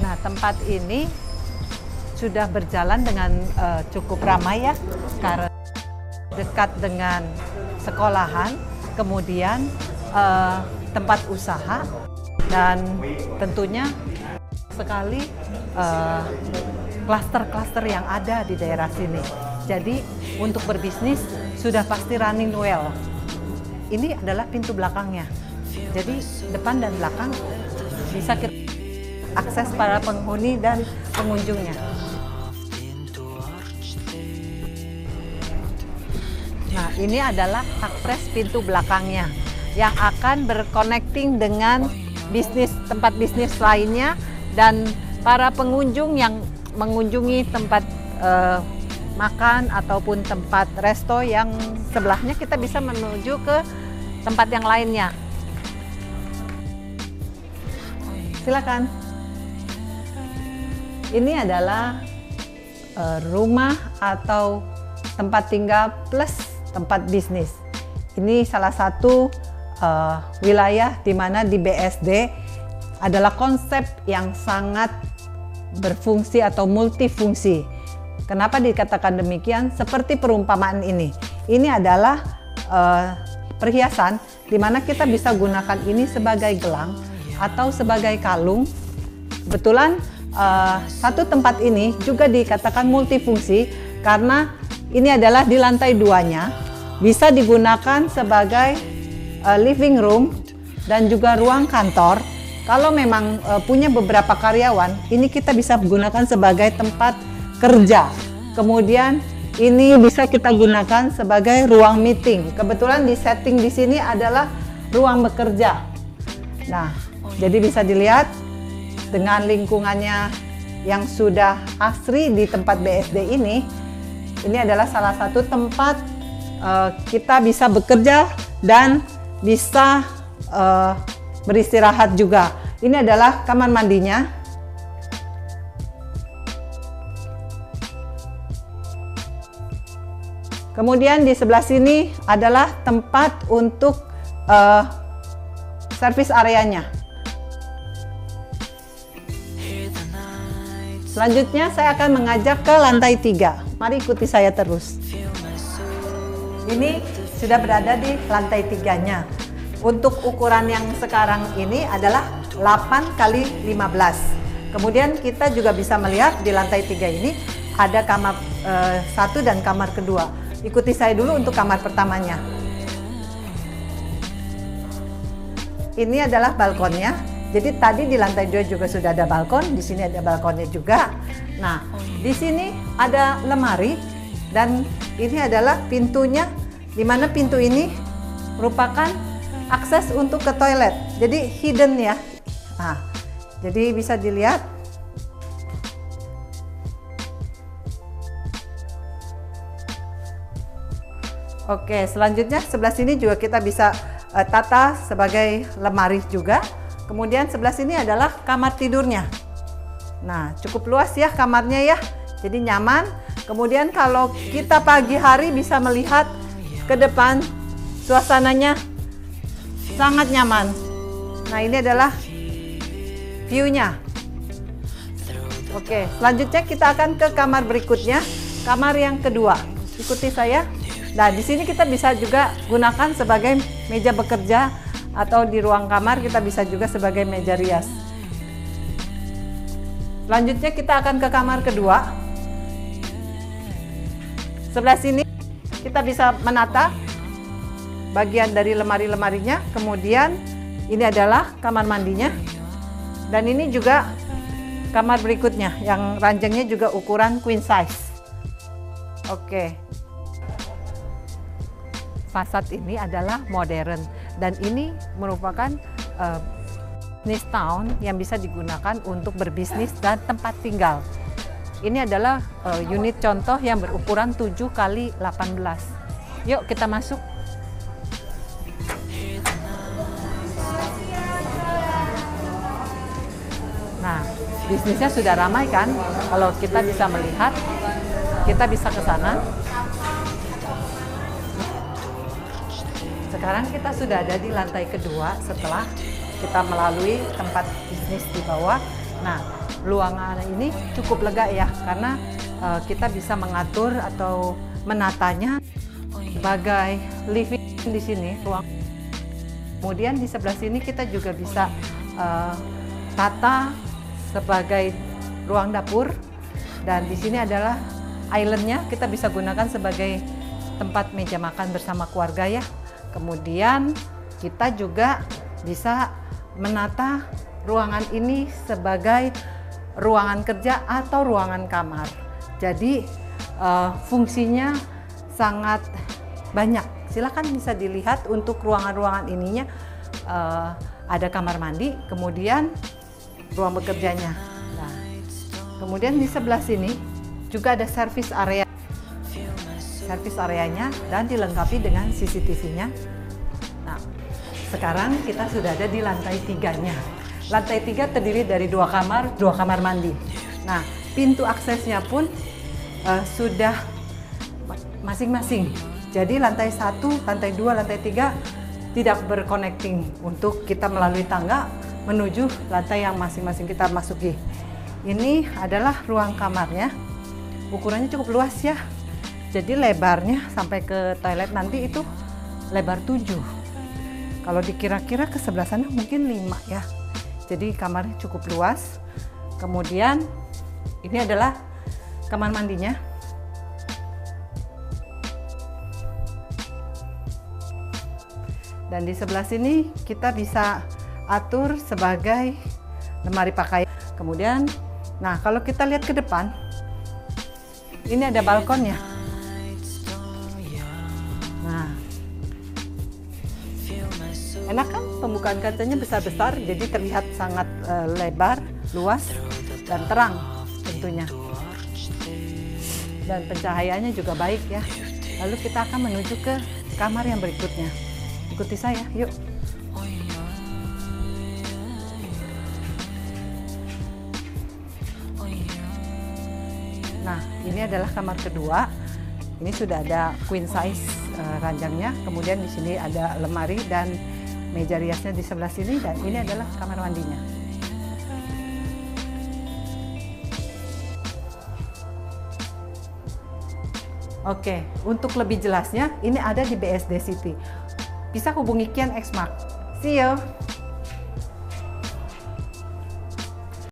Nah, tempat ini sudah berjalan dengan cukup ramai ya, karena dekat dengan sekolahan, kemudian tempat usaha, dan tentunya sekali klaster-klaster yang ada di daerah sini. Jadi untuk berbisnis sudah pasti running well. Ini adalah pintu belakangnya. Jadi depan dan belakang bisa kita akses para penghuni dan pengunjungnya. Nah, ini adalah akses pintu belakangnya yang akan berconnecting dengan tempat bisnis lainnya dan para pengunjung yang mengunjungi tempat makan ataupun tempat resto yang sebelahnya, kita bisa menuju ke tempat yang lainnya. Silakan. Ini adalah rumah atau tempat tinggal plus tempat bisnis. Ini salah satu wilayah di mana di BSD adalah konsep yang sangat berfungsi atau multifungsi. Kenapa dikatakan demikian? Seperti perumpamaan ini. Ini adalah perhiasan di mana kita bisa gunakan ini sebagai gelang atau sebagai kalung. Kebetulan satu tempat ini juga dikatakan multifungsi karena ini adalah di lantai 2-nya, bisa digunakan sebagai living room dan juga ruang kantor. Kalau memang punya beberapa karyawan, ini kita bisa gunakan sebagai tempat kerja. Kemudian ini bisa kita gunakan sebagai ruang meeting. Kebetulan di setting di sini adalah ruang bekerja. Nah, jadi bisa dilihat dengan lingkungannya yang sudah asri di tempat BSD ini adalah salah satu tempat kita bisa bekerja dan bisa beristirahat juga. Ini adalah kamar mandinya. Kemudian di sebelah sini adalah tempat untuk servis areanya. Selanjutnya saya akan mengajak ke lantai 3. Mari ikuti saya terus. Ini sudah berada di lantai 3-nya. Untuk ukuran yang sekarang ini adalah 8 kali 15. Kemudian kita juga bisa melihat di lantai 3 ini ada kamar 1 dan kamar kedua. Ikuti saya dulu untuk kamar pertamanya. Ini adalah balkonnya. Jadi tadi di lantai 2 juga sudah ada balkon, di sini ada balkonnya juga. Nah, di sini ada lemari dan ini adalah pintunya, di mana pintu ini merupakan akses untuk ke toilet. Jadi hidden ya. Nah, jadi bisa dilihat. Oke, selanjutnya sebelah sini juga kita bisa tata sebagai lemari juga. Kemudian sebelah sini adalah kamar tidurnya. Nah, cukup luas ya kamarnya ya. Jadi nyaman. Kemudian kalau kita pagi hari bisa melihat ke depan, suasananya sangat nyaman. Nah, ini adalah view-nya. Oke, selanjutnya kita akan ke kamar berikutnya, kamar yang kedua. Ikuti saya. Nah, di sini kita bisa juga gunakan sebagai meja bekerja atau di ruang kamar kita bisa juga sebagai meja rias. Selanjutnya kita akan ke kamar kedua. Sebelah sini kita bisa menata bagian dari lemari-lemarinya. Kemudian ini adalah kamar mandinya. Dan ini juga kamar berikutnya yang ranjangnya juga ukuran queen size. Oke. Fasad ini adalah modern dan ini merupakan business town yang bisa digunakan untuk berbisnis dan tempat tinggal. Ini adalah unit contoh yang berukuran 7 kali 18. Yuk kita masuk. Nah, bisnisnya sudah ramai kan? Kalau kita bisa melihat, kita bisa ke sana. Sekarang kita sudah ada di lantai kedua setelah kita melalui tempat bisnis di bawah. Nah, ruangan ini cukup lega ya, karena kita bisa mengatur atau menatanya sebagai living di sini ruang. Kemudian di sebelah sini kita juga bisa tata sebagai ruang dapur, dan di sini adalah islandnya, kita bisa gunakan sebagai tempat meja makan bersama keluarga ya. Kemudian kita juga bisa menata ruangan ini sebagai ruangan kerja atau ruangan kamar. Jadi fungsinya sangat banyak. Silakan bisa dilihat untuk ruangan-ruangan ininya, ada kamar mandi, kemudian ruang bekerjanya. Nah, kemudian di sebelah sini juga ada service area. Service areanya dan dilengkapi dengan CCTV-nya. Nah, sekarang kita sudah ada di lantai 3-nya. Lantai 3 terdiri dari 2 kamar mandi. Nah, pintu aksesnya pun sudah masing-masing. Jadi lantai 1, lantai 2, lantai 3 tidak berconnecting untuk kita melalui tangga menuju lantai yang masing-masing kita masuki. Ini adalah ruang kamarnya. Ukurannya cukup luas ya. Jadi lebarnya sampai ke toilet nanti itu lebar 7. Kalau dikira-kira ke sebelah sana mungkin 5 ya. Jadi kamarnya cukup luas. Kemudian ini adalah kamar mandinya. Dan di sebelah sini kita bisa atur sebagai lemari pakaian. Kemudian, nah kalau kita lihat ke depan, ini ada balkonnya. Nah, enak kan, pembukaan kacanya besar-besar, jadi terlihat sangat lebar, luas, dan terang tentunya. Dan pencahayaannya juga baik ya. Lalu kita akan menuju ke kamar yang berikutnya. Ikuti saya, yuk. Nah, ini adalah kamar kedua. Ini sudah ada queen size ranjangnya. Kemudian di sini ada lemari dan meja riasnya di sebelah sini, dan ini adalah kamar mandinya. Oke, untuk lebih jelasnya ini ada di BSD City. Bisa hubungi Kian Xmark. See you.